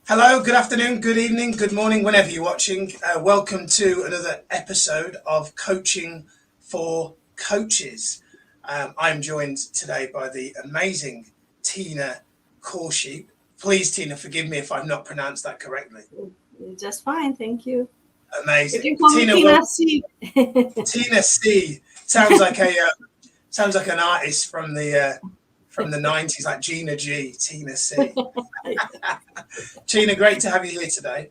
Hello, good afternoon, good evening, good morning, whenever you're watching. Welcome to another episode of Coaching for Coaches. I'm joined today by the amazing Tina Corsheep. Please, Tina, forgive me if I've not pronounced that correctly. Just fine, thank you. You Amazing, can call me Tina. Tina C. Tina C. Sounds like an artist from the 90s, like Gina G. Tina C. Tina, great to have you here today.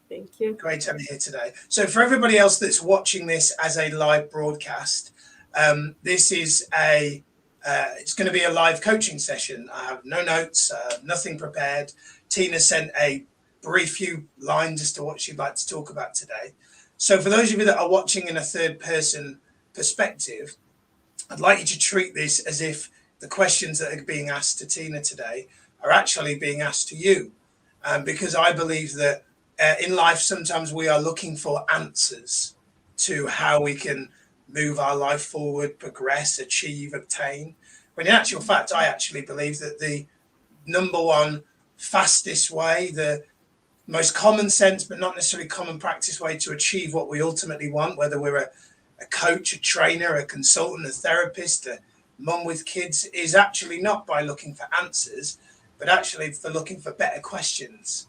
Thank you. Great to have you here today. So for everybody else that's watching this as a live broadcast, this is it's going to be a live coaching session. I have no notes, nothing prepared. Tina sent a brief few lines as to what she'd like to talk about today. So for those of you that are watching in a third person perspective, I'd like you to treat this as if the questions that are being asked to Tina today are actually being asked to you. Because I believe that in life, sometimes we are looking for answers to how we can move our life forward, progress, achieve, obtain. When in actual fact, I actually believe that the number one fastest way, the most common sense, but not necessarily common practice way to achieve what we ultimately want, whether we're a coach, a trainer, a consultant, a therapist, a mum with kids, is actually not by looking for answers, but actually for looking for better questions.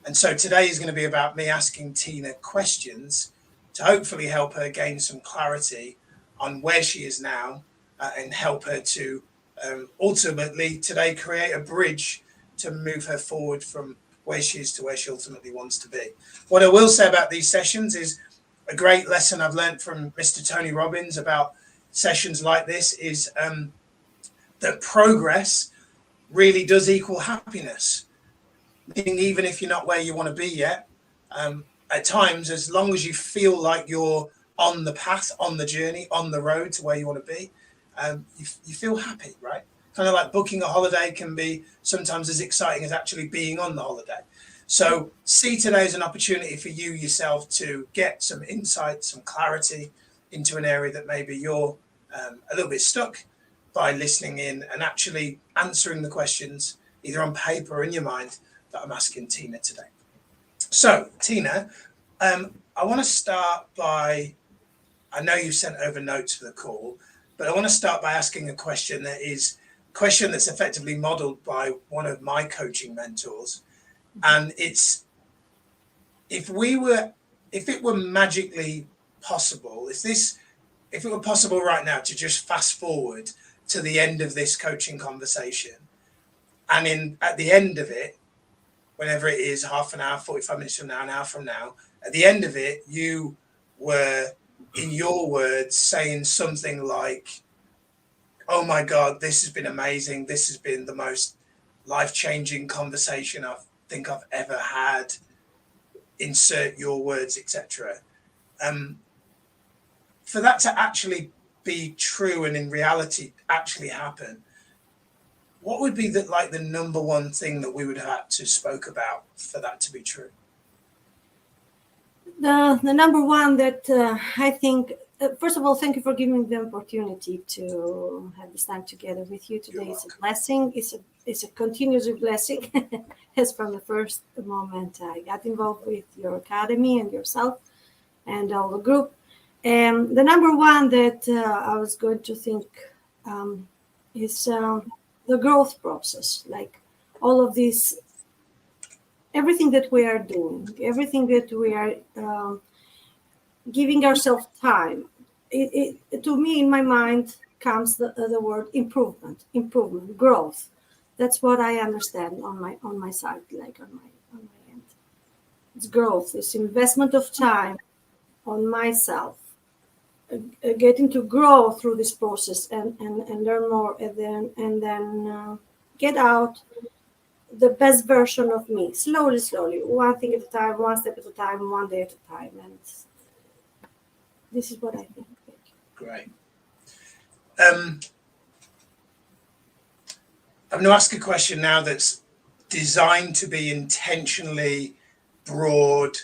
And so today is going to be about me asking Tina questions to hopefully help her gain some clarity on where she is now and help her to ultimately today create a bridge to move her forward from where she is to where she ultimately wants to be. What I will say about these sessions is a great lesson I've learned from Mr. Tony Robbins about sessions like this is that progress really does equal happiness. Meaning, even if you're not where you want to be yet, at times, as long as you feel like you're on the path, on the journey, on the road to where you want to be, you feel happy, right? Kind of like booking a holiday can be sometimes as exciting as actually being on the holiday. So see today as an opportunity for you yourself to get some insight, some clarity into an area that maybe you're a little bit stuck by listening in and actually answering the questions either on paper or in your mind that I'm asking Tina today. So, Tina, I want to start by, I know you sent over notes for the call, but I want to start by asking a question that's effectively modeled by one of my coaching mentors. And it's, if it were magically possible, if it were possible right now to just fast forward to the end of this coaching conversation, and at the end of it, whenever it is, half an hour, 45 minutes from now, an hour from now, at the end of it, you were, in your words, saying something like, oh my God, this has been amazing. This has been the most life-changing conversation I think I've ever had. Insert your words, etc. For that to actually be true and in reality actually happen, what would be the number one thing that we would have to spoke about for that to be true? The number one that I think, first of all, thank you for giving me the opportunity to have this time together with you today. It's a blessing. It's a continuous blessing, as from the first moment I got involved with your academy and yourself and all the group. And the number one that I was going to think is the growth process, like all of this, everything that we are doing, everything that we are giving ourselves time. To me, in my mind, comes the word improvement, growth. That's what I understand on my side, like on my end. It's growth. It's investment of time on myself, getting to grow through this process and learn more, and then get out the best version of me, slowly, one thing at a time, one step at a time, one day at a time. And this is what I think. Great. I'm going to ask a question now that's designed to be intentionally broad,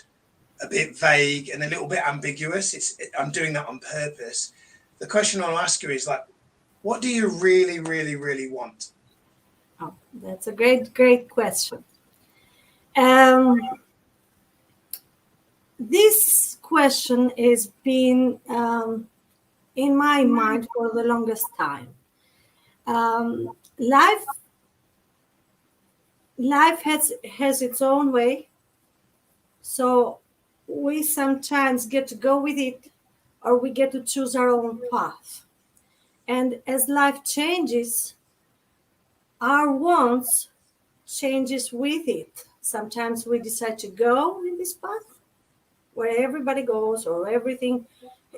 a bit vague, and a little bit ambiguous. I'm doing that on purpose. The question I'll ask you is like, what do you really want? Oh, that's a great question. Um, this question has been in my mind for the longest time. Um, life life has its own way, so we sometimes get to go with it, or we get to choose our own path. And as life changes, our wants changes with it. Sometimes we decide to go in this path where everybody goes, or everything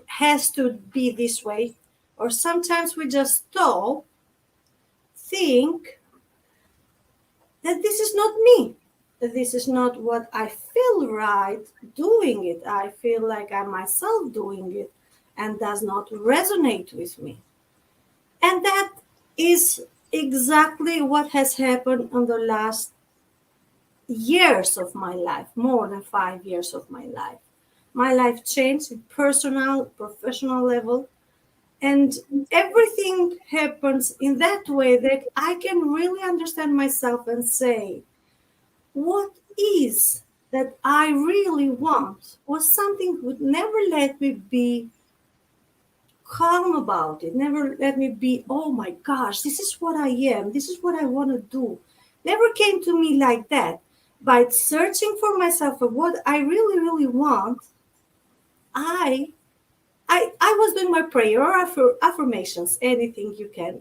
has to be this way. Or sometimes we just stop, think that this is not me, that this is not what I feel right doing it. I feel like I'm myself doing it and does not resonate with me. And that is exactly what has happened in the last years of my life, more than 5 years of my life. My life changed in personal, professional level, and everything happens in that way that I can really understand myself and say, what is that I really want was something would never let me be calm about it, never let me be, oh my gosh, this is what I am, this is what I want to do. Never came to me like that. By searching for myself for what I really, really want, I I was doing my prayer or affirmations, anything you can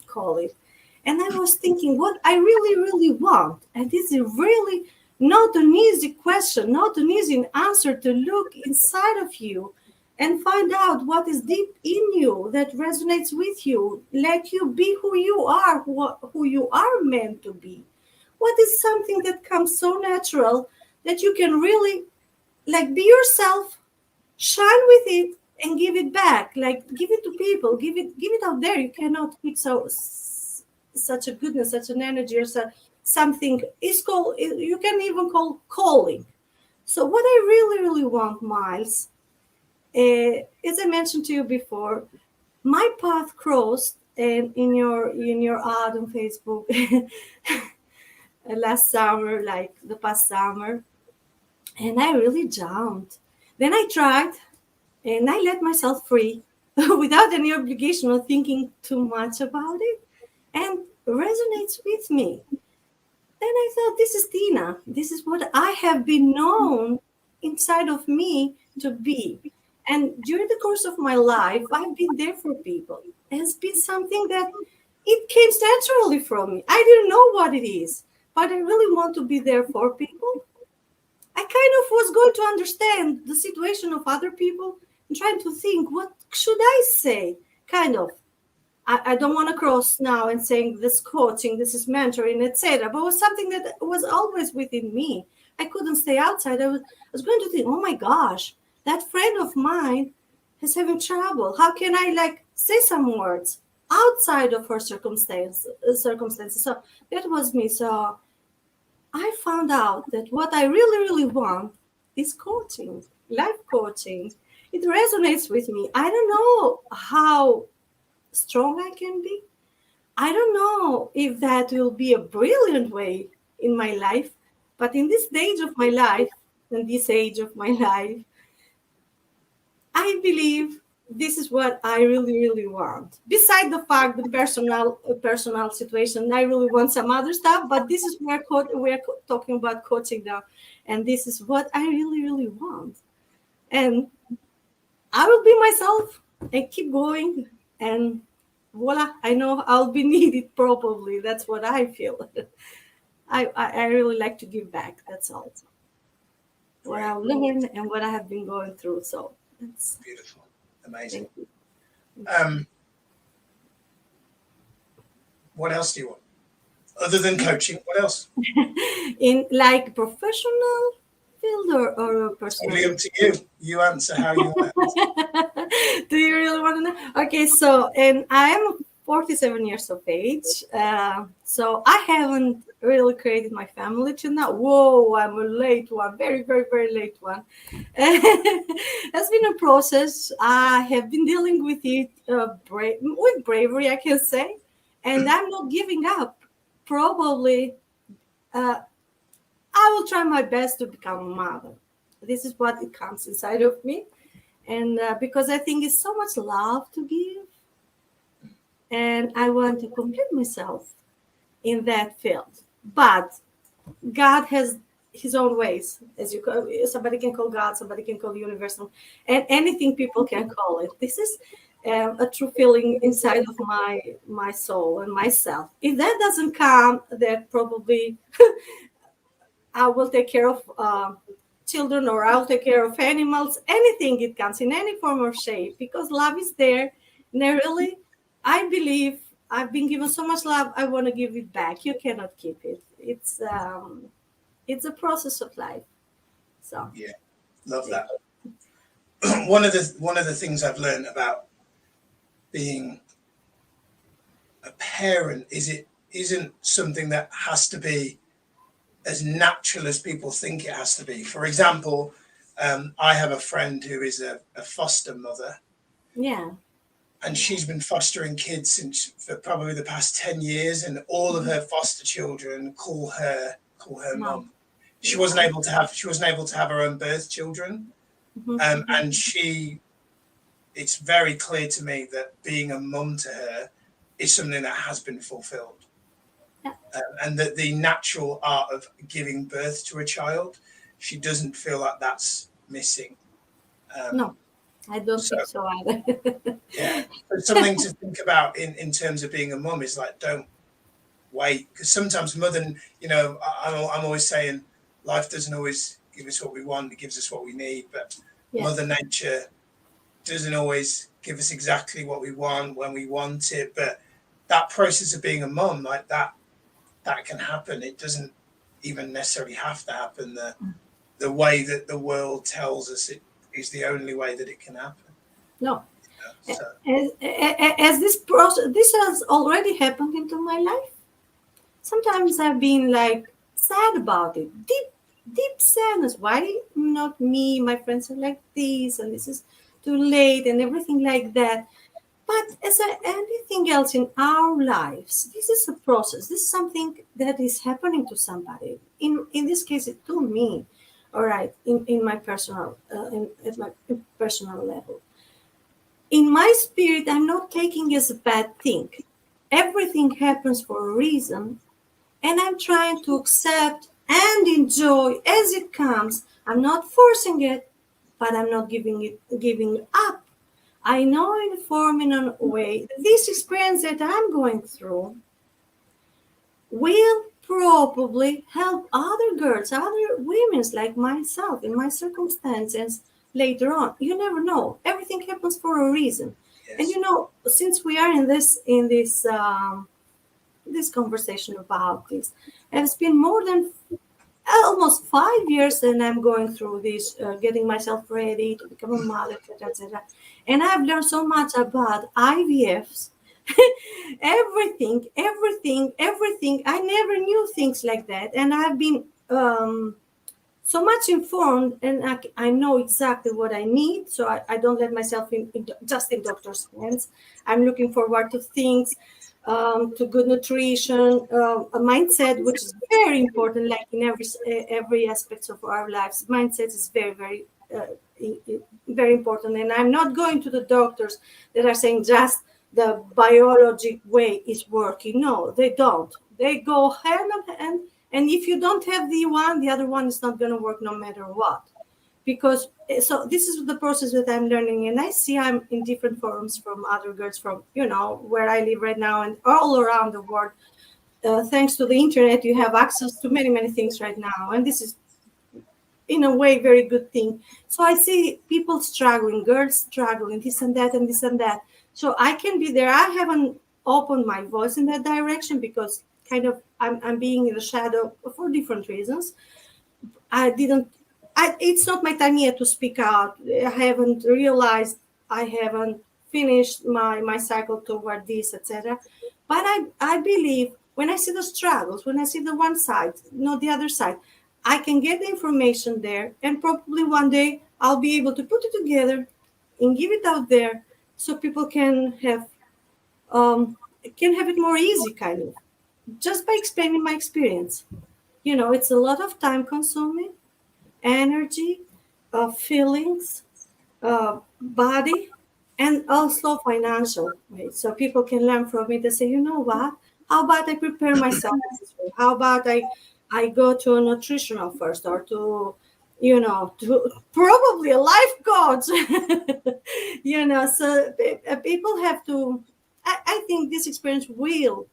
call it, and I was thinking what I really really want, and this is really not an easy question, not an easy answer to look inside of you and find out what is deep in you that resonates with you, let you be who you are, who you are meant to be. What is something that comes so natural that you can really like be yourself, shine with it, and give it back, like give it to people, give it out there. You cannot keep such a goodness, such an energy, or something is called, you can even call calling. So what I really really want, Miles, as I mentioned to you before, my path crossed, and in your ad on Facebook last summer, like the past summer, and I really jumped. Then I tried, and I let myself free without any obligation or thinking too much about it, and resonates with me. Then I thought, this is Tina. This is what I have been known inside of me to be. And during the course of my life, I've been there for people. It's been something that it came naturally from me. I didn't know what it is, but I really want to be there for people. I kind of was going to understand the situation of other people and trying to think, what should I say? Kind of. I don't want to cross now and saying this coaching, this is mentoring, etc. But it was something that was always within me. I couldn't stay outside. I was going to think, oh my gosh, that friend of mine is having trouble. How can I like say some words outside of her circumstances? So that was me. So I found out that what I really, really want is coaching, life coaching. It resonates with me. I don't know how strong I can be. I don't know if that will be a brilliant way in my life, but in this stage of my life, in this age of my life, I believe this is what I really, really want. Beside the fact, the personal situation, I really want some other stuff, but this is where we're talking about coaching now, and this is what I really, really want. And I will be myself and keep going, and voila! I know I'll be needed. Probably that's what I feel. I really like to give back. That's all. What I've learned and what I have been going through. So that's Beautiful. Amazing. thank you. What else do you want? Other than coaching, what else? In like professional field or personal? Only up to you. You answer how you want. Do you really want to know? Okay, so and I am 47 years of age. So I haven't really created my family till now. Whoa, I'm a late one, very, very, very late one. It's been a process. I have been dealing with it with bravery, I can say, and I'm not giving up. Probably, uh, I will try my best to become a mother. This is what it comes inside of me. And because I think it's so much love to give, and I want to complete myself in that field. But God has his own ways, as you call, somebody can call God, somebody can call universal, and anything people can call it. This is a true feeling inside of my soul and myself. If that doesn't come, then probably I will take care of children, or I'll take care of animals. Anything it comes in any form or shape, because love is there. And I really, I believe I've been given so much love. I want to give it back. You cannot keep it. It's a process of life. So Yeah, love that. One of the things I've learned about being a parent is it isn't something that has to be as natural as people think it has to be. For example, I have a friend who is a foster mother, yeah, and she's been fostering kids since for probably the past 10 years, and all of her foster children call her wow, mum. wow. She wasn't able to have her own birth children, Mhm. and it's very clear to me that being a mum to her is something that has been fulfilled, Yeah. and that the natural art of giving birth to a child, she doesn't feel like that's missing. No, Um, I don't so think so either. yeah, but something to think about in terms of being a mum is like, don't wait, because sometimes mother, I'm always saying life doesn't always give us what we want; it gives us what we need. But Mother Yes. Nature doesn't always give us exactly what we want when we want it. But that process of being a mum, like that can happen. It doesn't even necessarily have to happen the way that the world tells us it is the only way that it can happen. No. So As this process, this has already happened into my life. Sometimes I've been like sad about it, deep sadness. Why not me? My friends are like this, and this is too late, and everything like that. But as anything else in our lives, this is a process. This is something that is happening to somebody. In this case, it to me. All right, in my personal at my personal level. In my spirit, I'm not taking as a bad thing. Everything happens for a reason, and I'm trying to accept and enjoy as it comes. I'm not forcing it, but I'm not giving up. I know in a form in a way this experience that I'm going through will probably help other girls, other women like myself in my circumstances later on. You never know. Everything happens for a reason. And yes, since we are in this conversation about this, it's been more than almost 5 years, and I'm going through this, getting myself ready to become a mother, etc., etc. And I've learned so much about IVFs, everything. I never knew things like that, and I've been so much informed, and I know exactly what I need. So I don't let myself just in doctor's hands. I'm looking forward to things, to good nutrition, a mindset, which is very important. Like in every aspect of our lives, mindset is very important. And I'm not going to the doctors that are saying just the biologic way is working. No, they don't. They go hand in hand, and if you don't have the one, the other one is not going to work no matter what. Because so this is the process that I'm learning, and I see I'm in different forums from other girls from where I live right now and all around the world. Thanks to the internet, you have access to many things right now, and this is in a way very good thing. So I see people struggling, girls struggling, this and that and this and that. So I can be there. I haven't opened my voice in that direction because kind of I'm being in the shadow for different reasons. I didn't. It's not my time yet to speak out. I haven't realized. I haven't finished my cycle toward this, etc. But I believe when I see the struggles, when I see the one side, not the other side, I can get the information there, and probably one day I'll be able to put it together and give it out there so people um, can have it more easy, kind of, just by explaining my experience. it's a lot of time consuming, energy, feelings, body, and also financial. Right? So people can learn from it. They say, you know what? How about I prepare myself this way? How about I go to a nutritional first, or to probably a life coach. So people have to. I think this experience will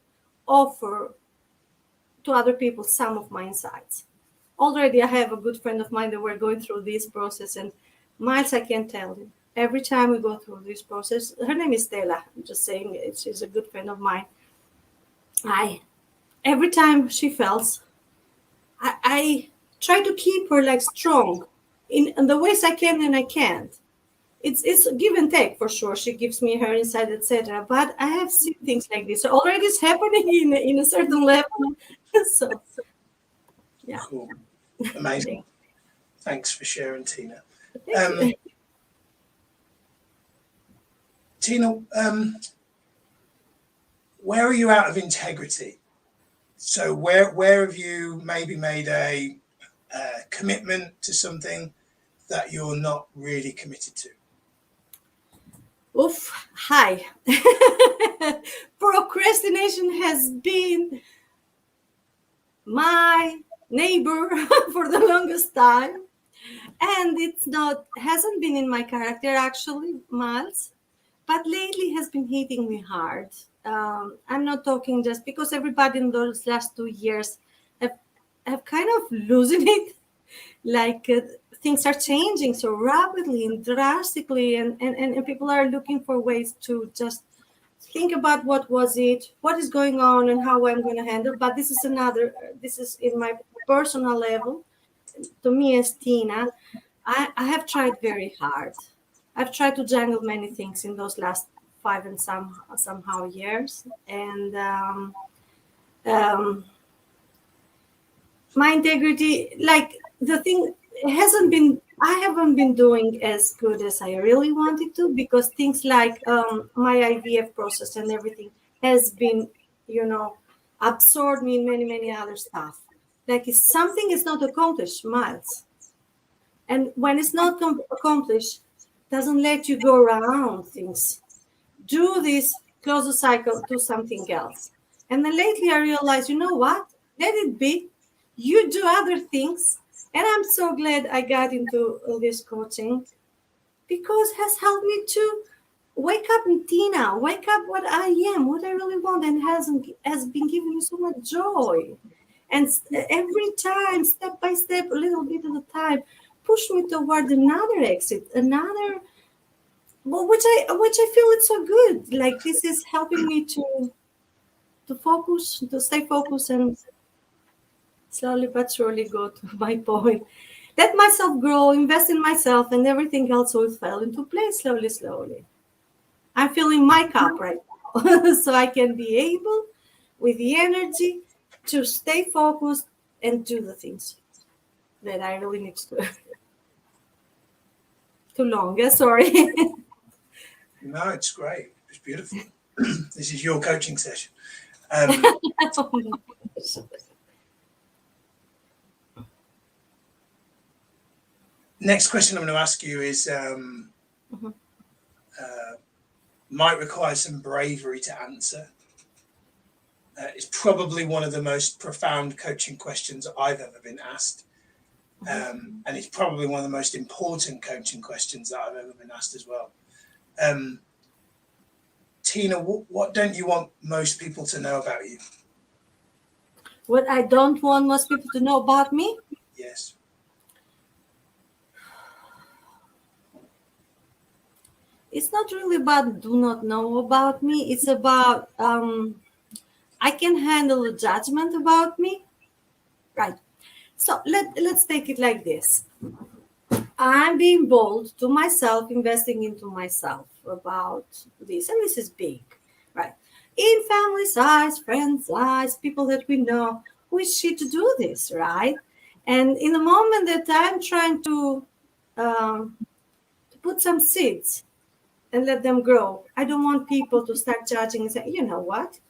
offer to other people some of my insights. Already, I have a good friend of mine that we're going through this process, and Miles, I can tell you, every time we go through this process, her name is Stella. I'm just saying it, she's a good friend of mine. I Every time she fails, I try to keep her like strong in the ways I can and I can't. It's a give and take for sure. She gives me her insight, etc. But I have seen things like this. So already it's happening in a certain level. So yeah. Cool. Amazing. Thanks for sharing, Tina. Thank you. Tina, where are you out of integrity? So where have you maybe made a commitment to something that you're not really committed to? Oof, hi. Procrastination has been my neighbor for the longest time. And hasn't been in my character actually, Miles, but lately has been hitting me hard. I'm not talking just because everybody in those last 2 years have kind of losing it. Like things are changing so rapidly and drastically, and people are looking for ways to just think about what is going on, and how I'm going to handle. But this is in my personal level. To me as Tina, I have tried very hard. I've tried to jangle many things in those last five and somehow years, and um, my integrity, like the thing, hasn't been. I haven't been doing as good as I really wanted to, because things like my IVF process and everything has been, absorbed me in many other stuff. Like if something is not accomplished, Miles, and when it's not accomplished, doesn't let you go around things. Do this, close the cycle, do something else. And then lately I realized, you know what? Let it be. You do other things. And I'm so glad I got into this coaching, because it has helped me to wake up in Tina, wake up what I am, what I really want, and has been giving me so much joy. And every time, step by step, a little bit at a time, push me toward another exit, another, well, which I feel it's so good. Like this is helping me to focus, to stay focused, and slowly but surely go to my point. Let myself grow, invest in myself, and everything else will fall into place slowly, slowly. I'm filling my cup right now, so I can be able, with the energy, to stay focused and do the things that I really need to do. Too long, yeah, sorry. No, it's great. It's beautiful. This is your coaching session. Oh my gosh. Next question I'm going to ask you is might require some bravery to answer. It's probably one of the most profound coaching questions I've ever been asked. And it's probably one of the most important coaching questions that I've ever been asked as well. Tina, what don't you want most people to know about you? What I don't want most people to know about me? Yes. It's not really about do not know about me. It's about I can handle a judgment about me. Right. So let's take it like this. I'm being bold to myself, investing into myself about this. And this is big, right? In family size, friend size, people that we know, who is she to do this, right? And in the moment that I'm trying to put some seeds and let them grow, I don't want people to start judging and say, you know what?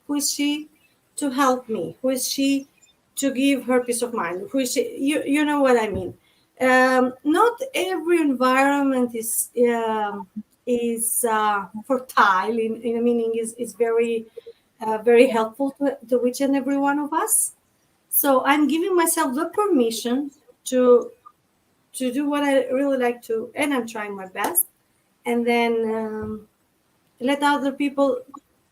Who is she to help me? Who is she to give her peace of mind. Which you know what I mean. Not every environment is fertile in a meaning is very helpful to each and every one of us. So I'm giving myself the permission to do what I really like to, and I'm trying my best, and then let other people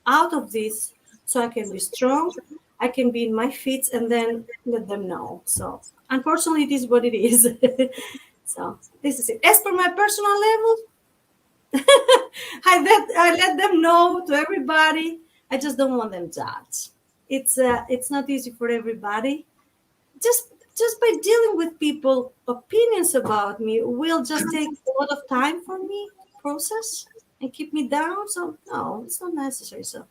out of this so I can be strong, I can be in my feet, and then let them know. So unfortunately, it is what it is. So this is it. As per my personal level, I let them know to everybody. I just don't want them judged. It's not easy for everybody. Just by dealing with people, opinions about me will just take a lot of time for me to process and keep me down. So no, it's not necessary. So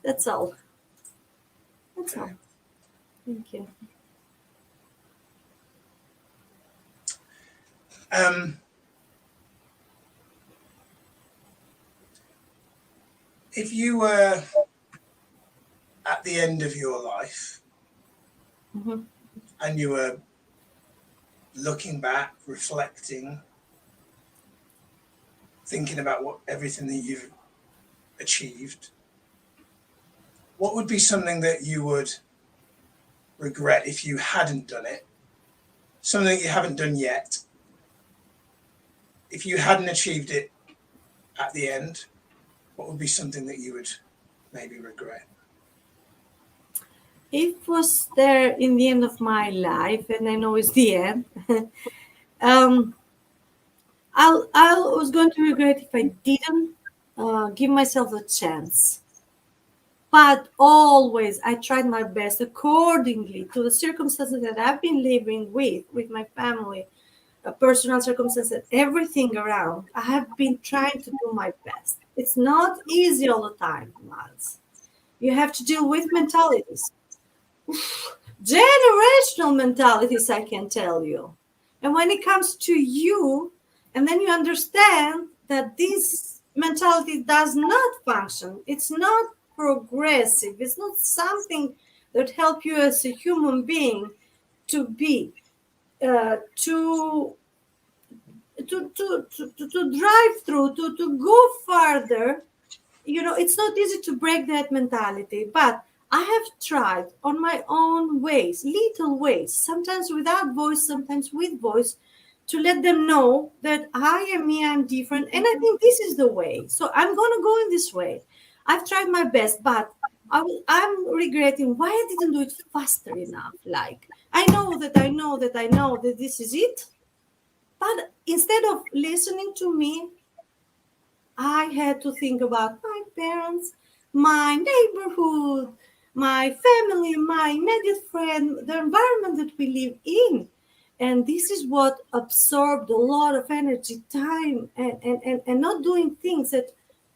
that's all. That's all. Okay. Thank you. Um, if you were at the end of your life Hmm. and you were looking back, reflecting, thinking about what everything that you've achieved, what would be something that you would regret if you hadn't done it? Something that you haven't done yet. If you hadn't achieved it at the end, what would be something that you would maybe regret? It was there in the end of my life, and I know it's the end. um, I was going to regret if I didn't give myself a chance. But always, I tried my best accordingly to the circumstances that I've been living with my family, personal circumstances, everything around. I have been trying to do my best. It's not easy all the time, Miles. You have to deal with mentalities, generational mentalities, I can tell you. And when it comes to you, and then you understand that this mentality does not function, it's not progressive, it's not something that help you as a human being to be to to drive through to go further. It's not easy to break that mentality, but I have tried on my own ways, little ways, sometimes without voice, sometimes with voice, to let them know that I am me, I'm different, and I think this is the way. So I'm going to go in this way. I've tried my best, but I'm regretting why I didn't do it faster enough. Like, I know that this is it, but instead of listening to me, I had to think about my parents, my neighborhood, my family, my immediate friend, the environment that we live in. And this is what absorbed a lot of energy, time, and not doing things that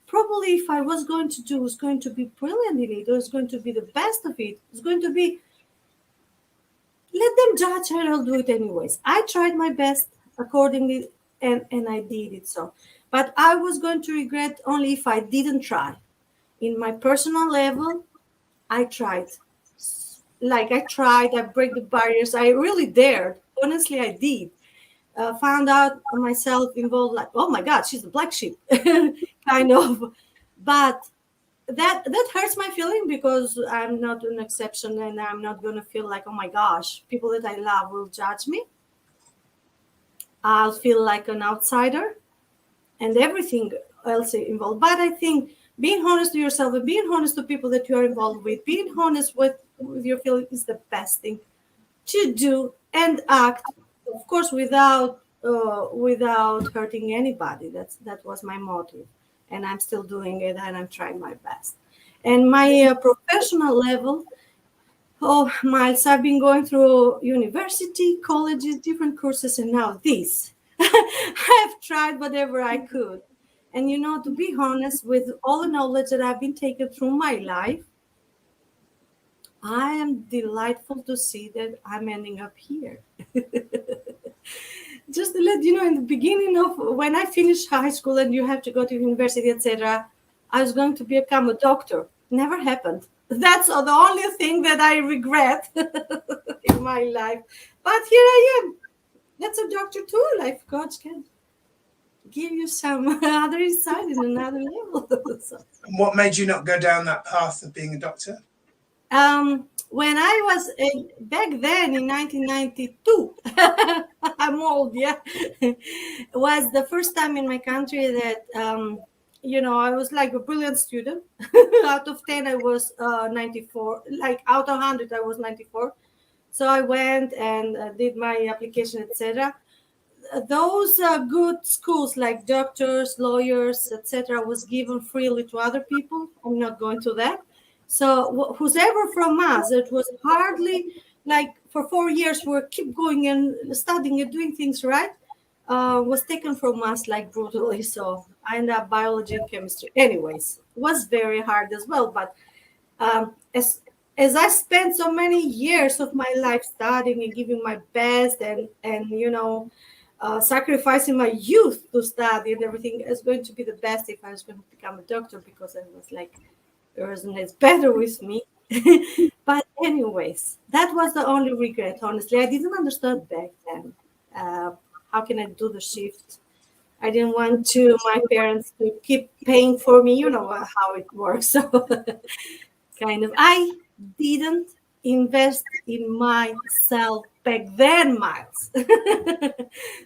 probably if I was going to do was going to be brilliant in it, or was going to be the best of it. It's going to be, let them judge and I'll do it anyways. I tried my best accordingly, and I did it so. But I was going to regret only if I didn't try. In my personal level, I tried. I break the barriers. I really dared. Honestly, I did. Found out myself involved, like, oh my God, she's the black sheep, kind of. But that hurts my feeling because I'm not an exception, and I'm not going to feel like, oh my gosh, people that I love will judge me. I'll feel like an outsider and everything else involved. But I think being honest to yourself and being honest to people that you are involved with, being honest with your feelings is the best thing to do and act, of course, without hurting anybody. That was my motive, and I'm still doing it, and I'm trying my best. And my professional level, oh, Miles, I've been going through university, colleges, different courses, and now this. I've tried whatever I could. And to be honest, with all the knowledge that I've been taking through my life, I am delightful to see that I'm ending up here. Just to let you know, in the beginning of when I finished high school and you have to go to university, etc., I was going to become a doctor. Never happened. That's the only thing that I regret in my life. But here I am. That's a doctor too. Life coach can give you some other insight in another level. So, And what made you not go down that path of being a doctor? when I was back then in 1992, I'm old, yeah, was the first time in my country that, I was like a brilliant student. Out of 10, I was 94. Like out of 100, I was 94. So I went and did my application, etc. Those good schools like doctors, lawyers, etc., was given freely to other people. I'm not going to that. So who's ever from us, it was hardly like for 4 years we keep going and studying and doing things right. Was taken from us like brutally. So I ended up biology and chemistry. Anyways, was very hard as well. But as I spent so many years of my life studying and giving my best and sacrificing my youth to study and everything, is going to be the best if I was going to become a doctor, because I was like, it resonates better with me. But anyways, that was the only regret. Honestly, I didn't understand back then. Uh, how can I do the shift? I didn't want to my parents to keep paying for me. You know how it works. So kind of, I didn't invest in myself back then, Miles.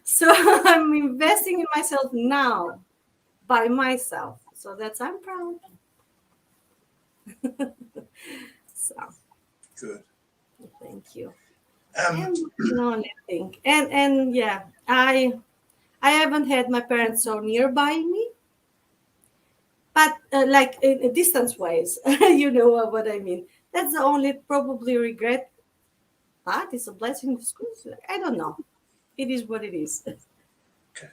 So I'm investing in myself now by myself. So that's, I'm proud. So Good. thank you. Um, And no, I think, and yeah, I haven't had my parents so nearby me, but like in distance ways. You know what I mean. That's the only probably regret. But it's a blessing of schools. I don't know. It is what it is. okay.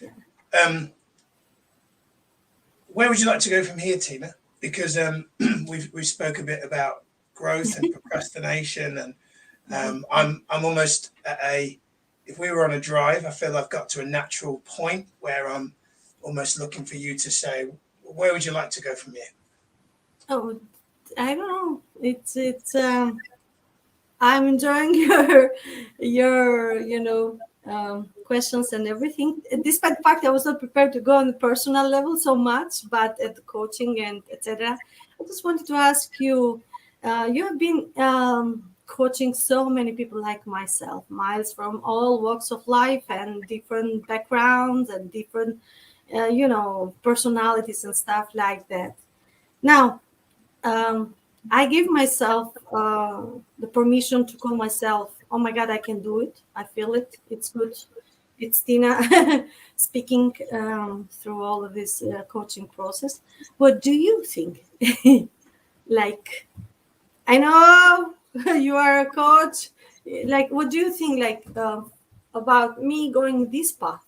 Yeah. Where would you like to go from here, Tina? Because we spoke a bit about growth and procrastination, and I'm almost at a. If we were on a drive, I feel I've got to a natural point where I'm almost looking for you to say, where would you like to go from here? Oh, I don't know. It's. I'm enjoying your questions and everything. Despite the fact I was not prepared to go on the personal level so much, but at the coaching and etc. I just wanted to ask you. You have been coaching so many people like myself, Miles, from all walks of life and different backgrounds and different, personalities and stuff like that. Now, um, I give myself the permission to call myself, oh my God, I can do it. I feel it. It's good. It's Tina speaking through all of this coaching process. What do you think? Like, I know you are a coach. Like, what do you think, like, about me going this path?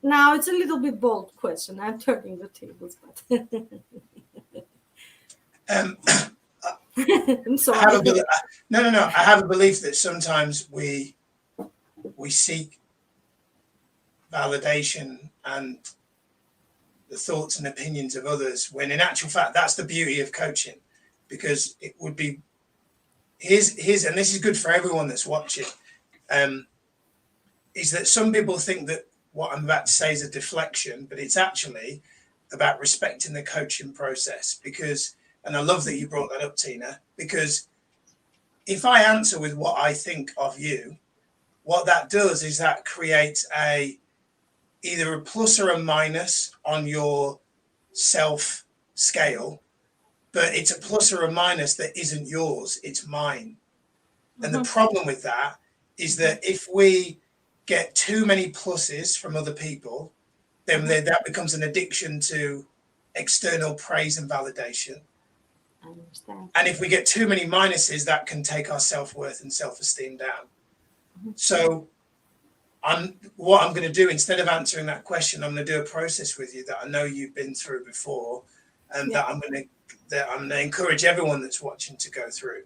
Now, it's a little bit bold question. I'm turning the tables, but Um, I'm I have sorry. a no. I have a belief that sometimes we seek validation and the thoughts and opinions of others, when in actual fact that's the beauty of coaching, because it would be here's and this is good for everyone that's watching. Um, is that some people think that what I'm about to say is a deflection, but it's actually about respecting the coaching process. Because, and I love that you brought that up, Tina, because if I answer with what I think of you, what that does is that creates a either a plus or a minus on your self scale, but it's a plus or a minus that isn't yours, it's mine. And the problem with that is that if we get too many pluses from other people, then that becomes an addiction to external praise and validation. I understand. And if we get too many minuses, that can take our self-worth and self-esteem down. So what I'm going to do, instead of answering that question, I'm going to do a process with you that I know you've been through before, and that I'm going to encourage everyone that's watching to go through.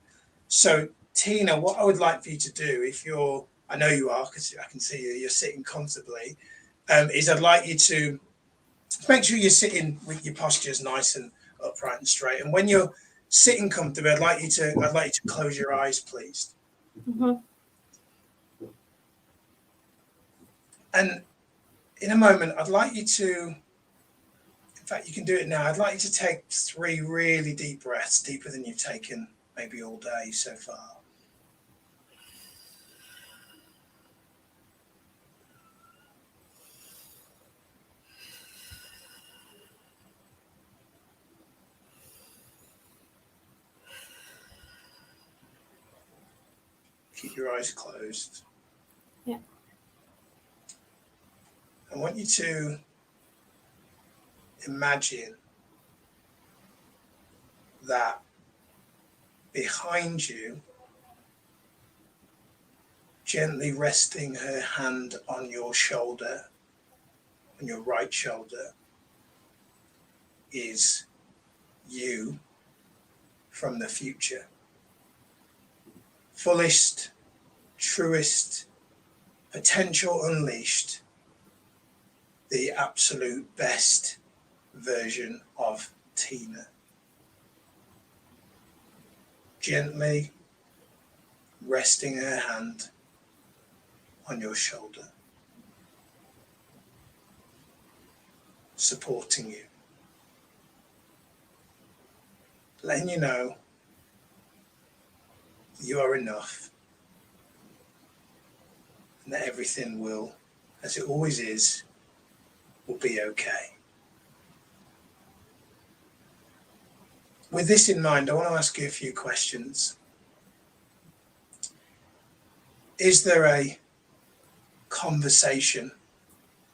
So, Tina, what I would like for you to do, if you're, I know you are, because I can see you're sitting comfortably, is I'd like you to make sure you're sitting with your postures nice and upright and straight. And when you're sitting comfortably, I'd like you to close your eyes, please. Mhm. And in a moment, I'd like you to, in fact, you can do it now. I'd like you to take 3 really deep breaths, deeper than you've taken maybe all day so far. Keep your eyes closed. Yeah. I want you to imagine that behind you, gently resting her hand on your shoulder, on your right shoulder, is you from the future. Fullest, truest, potential unleashed, the absolute best version of Tina. Gently resting her hand on your shoulder, supporting you, letting you know you are enough and that everything will, as it always is, will be okay. With this in mind, I want to ask you a few questions. Is there a conversation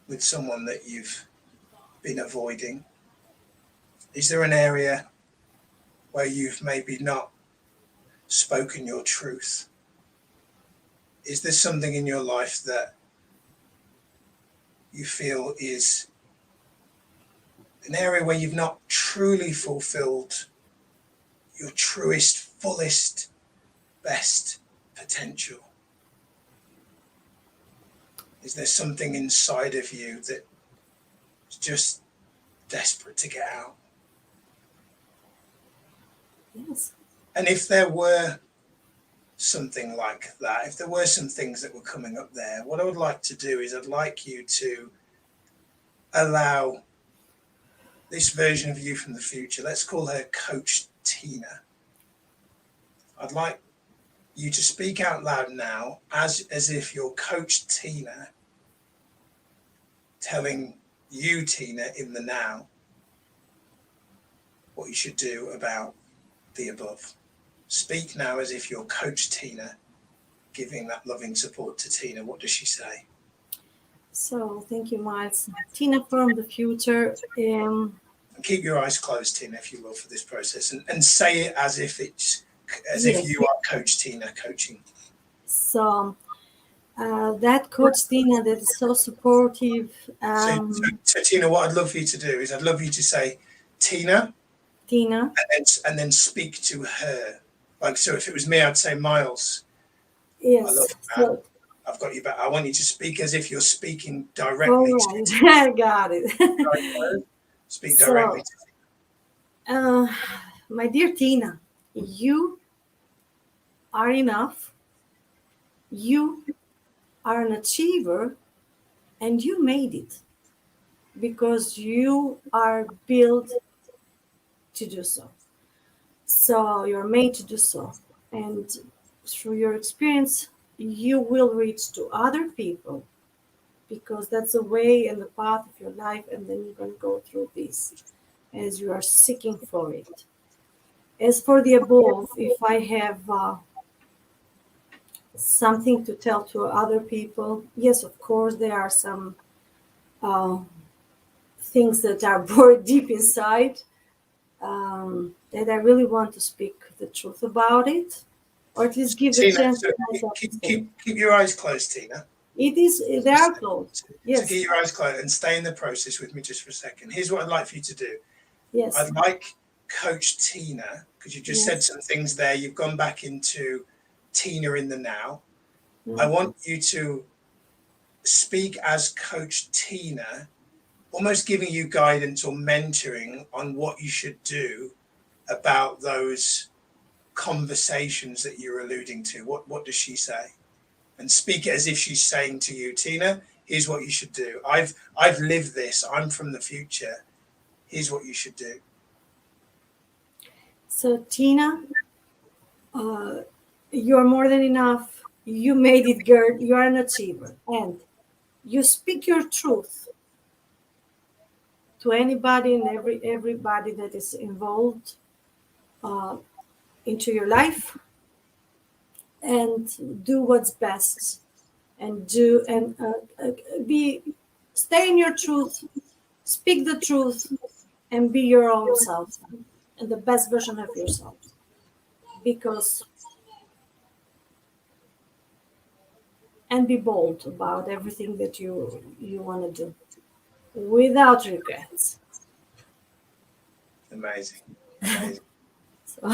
with someone that you've been avoiding? Is there an area where you've maybe not spoken your truth? Is there something in your life that you feel is an area where you've not truly fulfilled your truest, fullest, best potential? Is there something inside of you that is just desperate to get out? Yes. And if there were something like that, if there were some things that were coming up there, what I would like to do is I'd like you to allow this version of you from the future, let's call her Coach Tina. I'd like you to speak out loud now as if you're Coach Tina telling you, Tina, in the now, what you should do about the above. Speak now as if you're Coach Tina giving that loving support to Tina. What does she say? So thank you, Miles. Tina from the future. And keep your eyes closed, Tina, if you will, for this process, and say it as if it's if you are Coach Tina coaching. So that Coach Tina that is so supportive. So Tina, what I'd love for you to do is I'd love you to say Tina, and then speak to her. Like, so if it was me, I'd say Miles. Yes. I love that. I've got you back. I want you to speak as if you're speaking directly right. to Tina. I got it. Speak directly to Tina. My dear Tina, you are enough. You are an achiever, and you made it because you are built to do so. So you're made to do so. And through your experience, you will reach to other people because that's the way and the path of your life. And then you're going to go through this as you are seeking for it. As for the above, if I have something to tell to other people, yes, of course, there are some things that are buried deep inside that I really want to speak the truth about it, or at least give Tina, a chance. Keep your eyes closed, Tina. It is, they are closed. Yes. So keep your eyes closed and stay in the process with me just for a second. Here's what I'd like for you to do. Yes. I'd like Coach Tina, because you just said some things there. You've gone back into Tina in the now. I want you to speak as Coach Tina almost giving you guidance or mentoring on what you should do about those conversations that you're alluding to. What does she say? And speak it as if she's saying to you, Tina, here's what you should do. I've lived this. I'm from the future. Here's what you should do. So, Tina, you're more than enough. You made it, girl. You are an achiever. And you speak your truth to anybody and everybody that is involved uh, into your life, and do what's best, and be stay in your truth, speak the truth, and be your own self and the best version of yourself, because and be bold about everything that you want to do without regrets. Amazing. Amazing. So,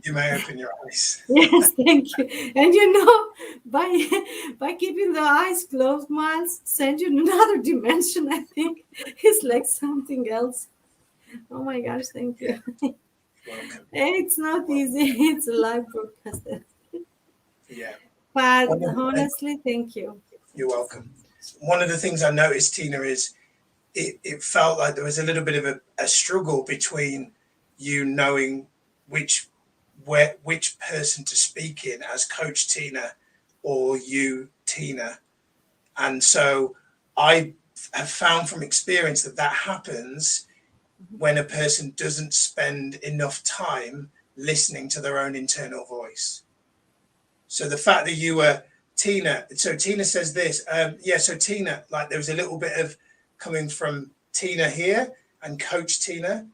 You may open your eyes. yes, thank you. And by keeping the eyes closed, Miles, send you another dimension. I think it's like something else. Oh my gosh, thank you. Welcome. It's not easy. It's a live broadcast. Yeah. But honestly, thank you. You're welcome. One of the things I noticed, Tina, is it felt like there was a little bit of a struggle between you knowing which person to speak in as Coach Tina or you, Tina. And so I have found from experience that happens when a person doesn't spend enough time listening to their own internal voice. So the fact that you were Tina, so Tina says this, so Tina, like there was a little bit of coming from Tina here and Coach Tina.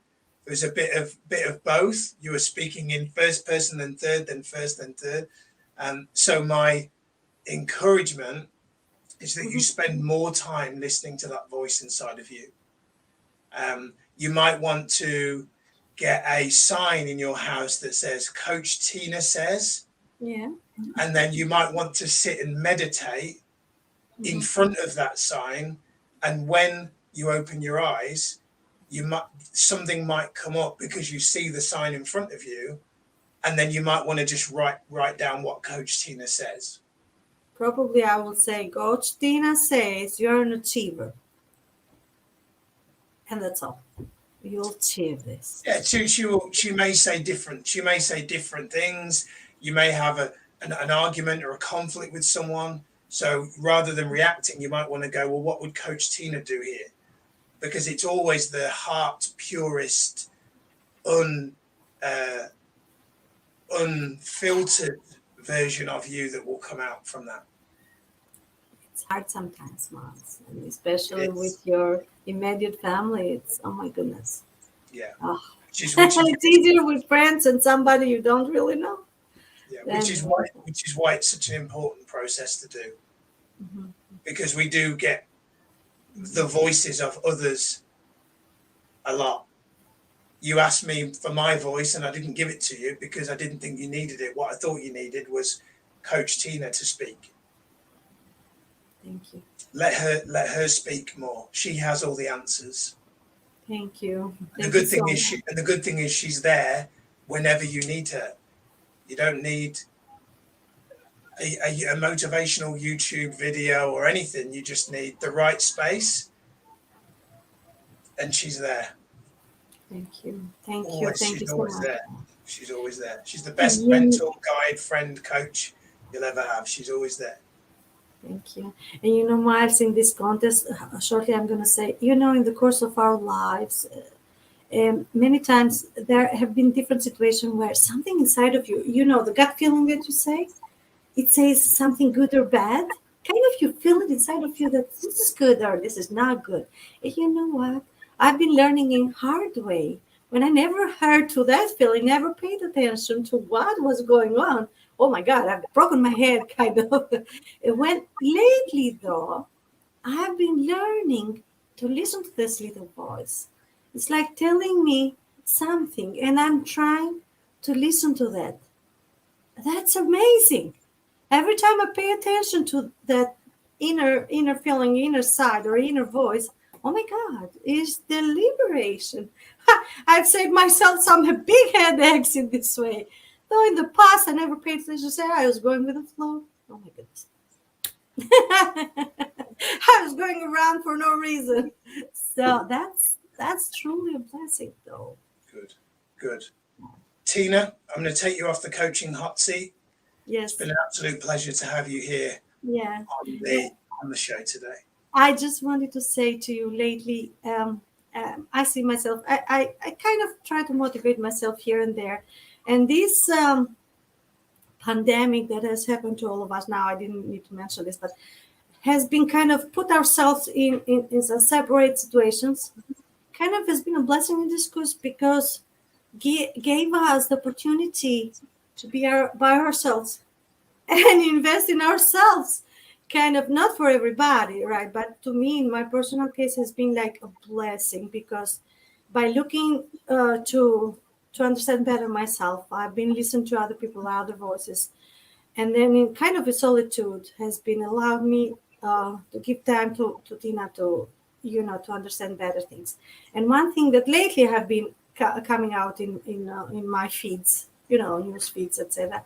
There was a bit of both. You were speaking in first person, then third, then first, then third. So my encouragement is that you spend more time listening to that voice inside of you. You might want to get a sign in your house that says Coach Tina says. Yeah. And then you might want to sit and meditate in front of that sign. And when you open your eyes, something might come up because you see the sign in front of you. And then you might want to just write down what Coach Tina says. Probably I will say, Coach Tina says you're an achiever. And that's all. You'll achieve this. Yeah, she may say different. She may say different things. You may have an argument or a conflict with someone. So rather than reacting, you might want to go, well, what would Coach Tina do here? Because it's always the heart purest, unfiltered version of you that will come out from that. It's hard sometimes, Miles, and especially with your immediate family. It's, oh my goodness. Yeah. Oh. It's easier with friends and somebody you don't really know. Yeah, which is why it's such an important process to do. Mm-hmm. Because we do get the voices of others a lot. You asked me for my voice and I didn't give it to you because I didn't think you needed it. What I thought you needed was Coach Tina to speak. Thank you. Let her speak more. She has all the answers. Thank you. The good thing is she's there whenever you need her. You don't need a motivational YouTube video or anything. You just need the right space, and she's there. Thank you. Thank you. Thank you so much. There. She's always there. She's the best mentor, guide, friend, coach you'll ever have. She's always there. Thank you. And Miles, in this contest, shortly I'm going to say, in the course of our lives, many times there have been different situations where something inside of you, the gut feeling that you say, it says something good or bad. Kind of you feel it inside of you that this is good or this is not good. And you know what? I've been learning in hard way. When I never heard to that feeling, never paid attention to what was going on. Oh my God, I've broken my head, kind of. When lately, though, I've been learning to listen to this little voice. It's like telling me something, and I'm trying to listen to that. That's amazing. Every time I pay attention to that inner feeling, inner side, or inner voice, oh my God, is the liberation. I've saved myself some big headaches in this way. Though in the past I never paid attention. I was going with the flow. Oh my goodness. I was going around for no reason. So that's truly a blessing, though. Good, good. Tina, I'm going to take you off the coaching hot seat. Yes. It's been an absolute pleasure to have you here Yeah. on the show today. I just wanted to say to you lately, I see myself, I kind of try to motivate myself here and there. And this pandemic that has happened to all of us now, I didn't need to mention this, but has been kind of put ourselves in some separate situations, kind of has been a blessing in discourse because gave us the opportunity to be by ourselves and invest in ourselves. Kind of not for everybody, right? But to me, in my personal case, has been like a blessing because by looking to understand better myself, I've been listening to other people, other voices, and then in kind of a solitude has been allowed me to give time to Tina to to understand better things. And one thing that lately have been coming out in my feeds, news feeds, etc.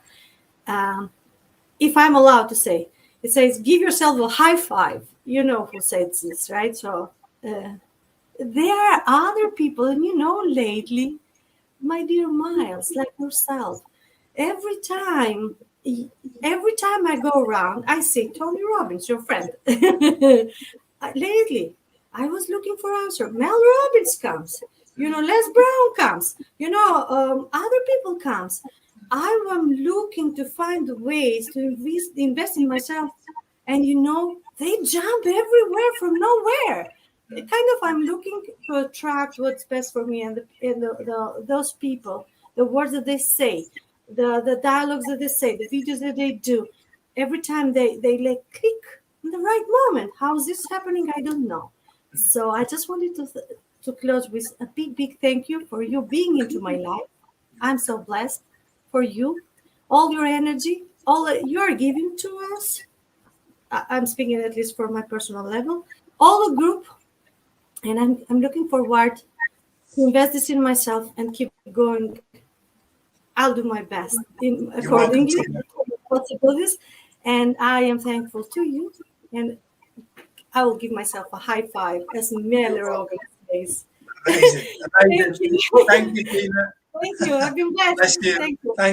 If I'm allowed to say, it says, give yourself a high five. You know who says this, right? So there are other people, and lately, my dear Miles, like yourself, every time I go around, I say, Tony Robbins, your friend. Lately, I was looking for answer. Mel Robbins comes. Les Brown comes. Other people comes. I am looking to find ways to invest in myself. And they jump everywhere from nowhere. Kind of, I'm looking to attract what's best for me and those people, the words that they say, the dialogues that they say, the videos that they do. Every time they like click in the right moment. How is this happening? I don't know. So I just wanted to close with a big thank you for you being into my life. I'm so blessed for you, all your energy, all that you're giving to us. I'm speaking at least for my personal level, all the group, and I'm looking forward to invest this in myself and keep going. I'll do my best accordingly possibilities, and I am thankful to you, and I will give myself a high five as Mel Robbins says. Amazing. Thank you, Tina. Thank you. I've been blessed. Bless you. Thank you. Thank